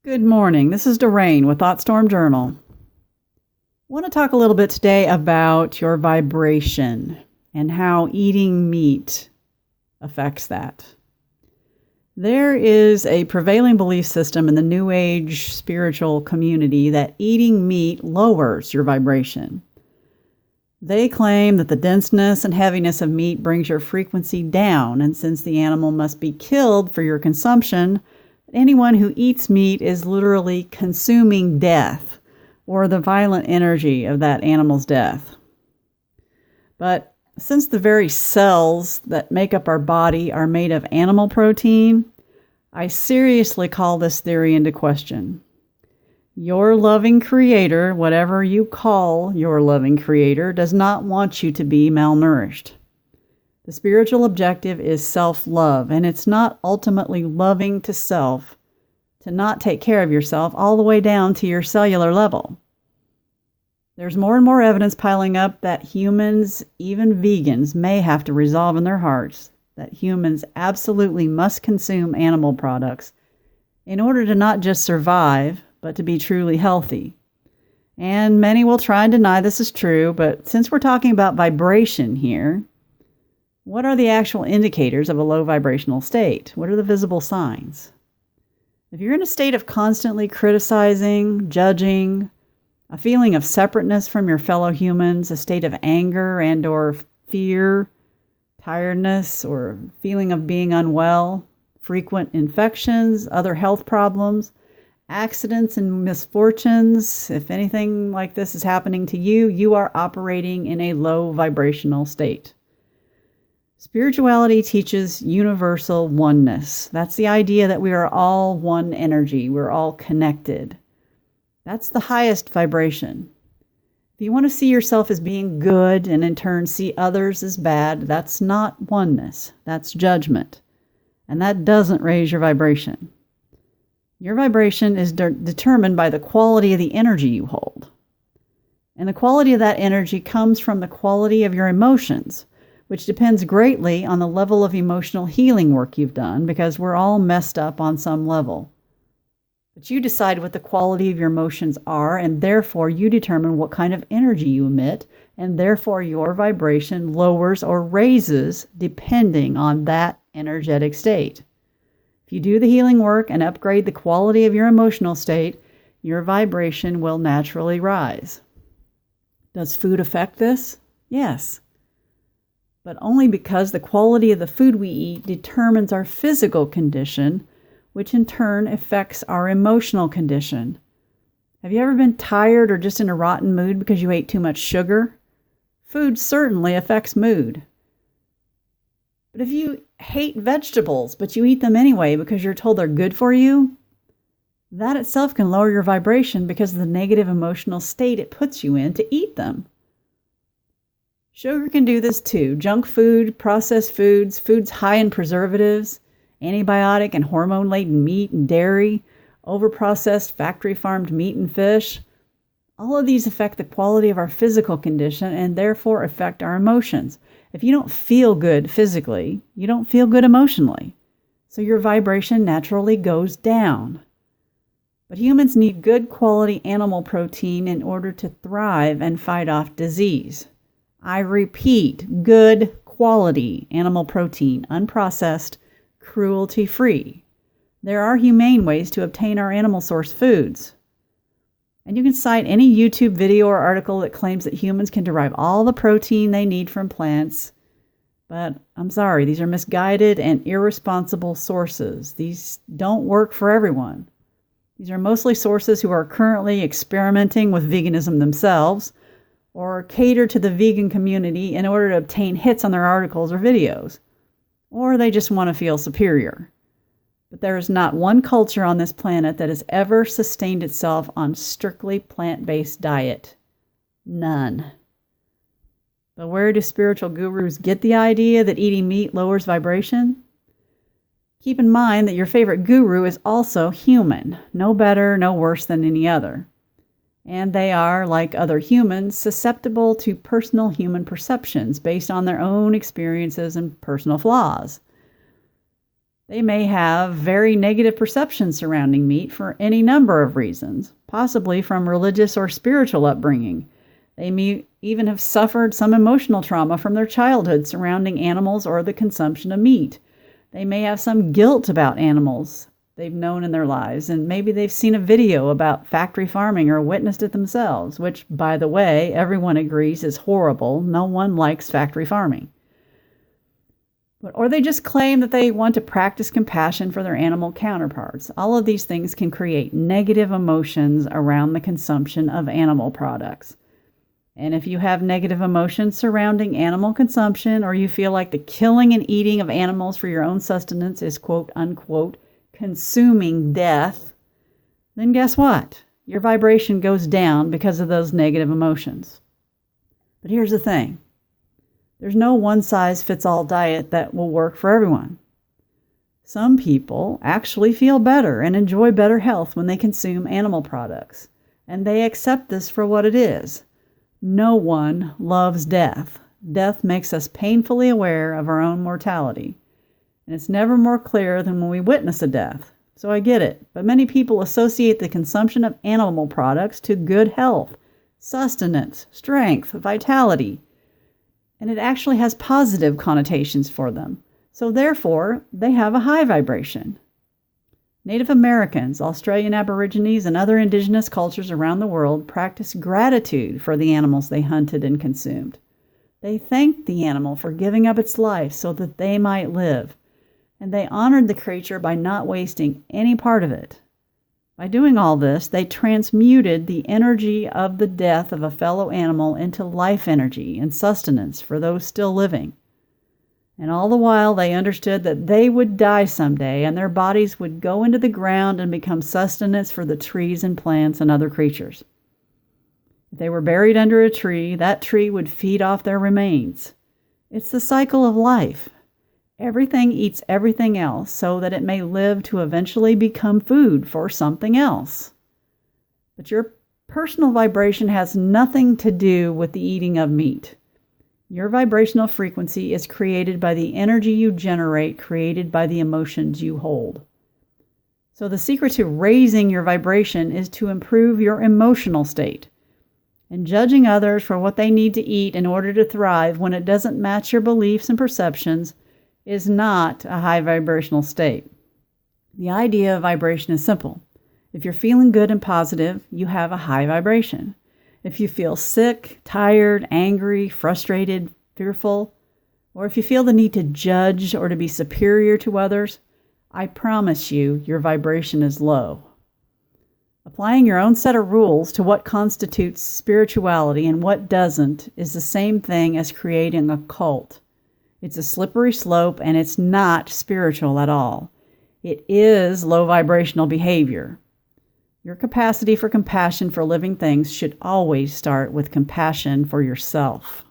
Good morning. This is Doreen with ThoughtStorm Journal. I want to talk a little bit today about your vibration and how eating meat affects that. There is a prevailing belief system in the New Age spiritual community that eating meat lowers your vibration. They claim that the denseness and heaviness of meat brings your frequency down, and since the animal must be killed for your consumption, anyone who eats meat is literally consuming death or the violent energy of that animal's death. But since the very cells that make up our body are made of animal protein, I seriously call this theory into question. Your loving creator, whatever you call your loving creator, does not want you to be malnourished. The spiritual objective is self-love, and it's not ultimately loving to self to not take care of yourself all the way down to your cellular level. There's more and more evidence piling up that humans, even vegans, may have to resolve in their hearts that humans absolutely must consume animal products in order to not just survive, but to be truly healthy. And many will try and deny this is true, but since we're talking about vibration here, what are the actual indicators of a low vibrational state? What are the visible signs? If you're in a state of constantly criticizing, judging, a feeling of separateness from your fellow humans, a state of anger and or fear, tiredness, or feeling of being unwell, frequent infections, other health problems, accidents and misfortunes, if anything like this is happening to you, you are operating in a low vibrational state. Spirituality teaches universal oneness. That's the idea that we are all one energy. We're all connected. That's the highest vibration. If you want to see yourself as being good and in turn see others as bad, that's not oneness. That's judgment. And that doesn't raise your vibration. Your vibration is determined by the quality of the energy you hold. And the quality of that energy comes from the quality of your emotions, which depends greatly on the level of emotional healing work you've done, because we're all messed up on some level. But you decide what the quality of your emotions are, and therefore you determine what kind of energy you emit, and therefore your vibration lowers or raises depending on that energetic state. If you do the healing work and upgrade the quality of your emotional state, your vibration will naturally rise. Does food affect this? Yes. But only because the quality of the food we eat determines our physical condition, which in turn affects our emotional condition. Have you ever been tired or just in a rotten mood because you ate too much sugar? Food certainly affects mood. But if you hate vegetables, but you eat them anyway because you're told they're good for you, that itself can lower your vibration because of the negative emotional state it puts you in to eat them. Sugar can do this too. Junk food, processed foods, foods high in preservatives, antibiotic and hormone-laden meat and dairy, overprocessed factory-farmed meat and fish. All of these affect the quality of our physical condition and therefore affect our emotions. If you don't feel good physically, you don't feel good emotionally. So your vibration naturally goes down. But humans need good quality animal protein in order to thrive and fight off disease. I repeat, good quality animal protein, unprocessed, cruelty-free. There are humane ways to obtain our animal source foods. And you can cite any YouTube video or article that claims that humans can derive all the protein they need from plants. But I'm sorry, these are misguided and irresponsible sources. These don't work for everyone. These are mostly sources who are currently experimenting with veganism themselves, or cater to the vegan community in order to obtain hits on their articles or videos. Or they just want to feel superior. But there is not one culture on this planet that has ever sustained itself on strictly plant-based diet. None. But where do spiritual gurus get the idea that eating meat lowers vibration? Keep in mind that your favorite guru is also human, no better, no worse than any other. And they are, like other humans, susceptible to personal human perceptions based on their own experiences and personal flaws. They may have very negative perceptions surrounding meat for any number of reasons, possibly from religious or spiritual upbringing. They may even have suffered some emotional trauma from their childhood surrounding animals or the consumption of meat. They may have some guilt about animals they've known in their lives, and maybe they've seen a video about factory farming or witnessed it themselves, which, by the way, everyone agrees is horrible. No one likes factory farming. Or they just claim that they want to practice compassion for their animal counterparts. All of these things can create negative emotions around the consumption of animal products. And if you have negative emotions surrounding animal consumption, or you feel like the killing and eating of animals for your own sustenance is quote unquote consuming death, then guess what? Your vibration goes down because of those negative emotions. But here's the thing. There's no one-size-fits-all diet that will work for everyone. Some people actually feel better and enjoy better health when they consume animal products, and they accept this for what it is. No one loves death. Death makes us painfully aware of our own mortality, and it's never more clear than when we witness a death. So I get it, but many people associate the consumption of animal products to good health, sustenance, strength, vitality, and it actually has positive connotations for them. So therefore, they have a high vibration. Native Americans, Australian Aborigines, and other indigenous cultures around the world practice gratitude for the animals they hunted and consumed. They thanked the animal for giving up its life so that they might live, and they honored the creature by not wasting any part of it. By doing all this, they transmuted the energy of the death of a fellow animal into life energy and sustenance for those still living. And all the while, they understood that they would die someday, and their bodies would go into the ground and become sustenance for the trees and plants and other creatures. If they were buried under a tree, that tree would feed off their remains. It's the cycle of life. Everything eats everything else so that it may live to eventually become food for something else. But your personal vibration has nothing to do with the eating of meat. Your vibrational frequency is created by the energy you generate, created by the emotions you hold. So the secret to raising your vibration is to improve your emotional state. And judging others for what they need to eat in order to thrive when it doesn't match your beliefs and perceptions is not a high vibrational state. The idea of vibration is simple. If you're feeling good and positive, you have a high vibration. If you feel sick, tired, angry, frustrated, fearful, or if you feel the need to judge or to be superior to others, I promise you your vibration is low. Applying your own set of rules to what constitutes spirituality and what doesn't is the same thing as creating a cult. It's a slippery slope, and it's not spiritual at all. It is low vibrational behavior. Your capacity for compassion for living things should always start with compassion for yourself.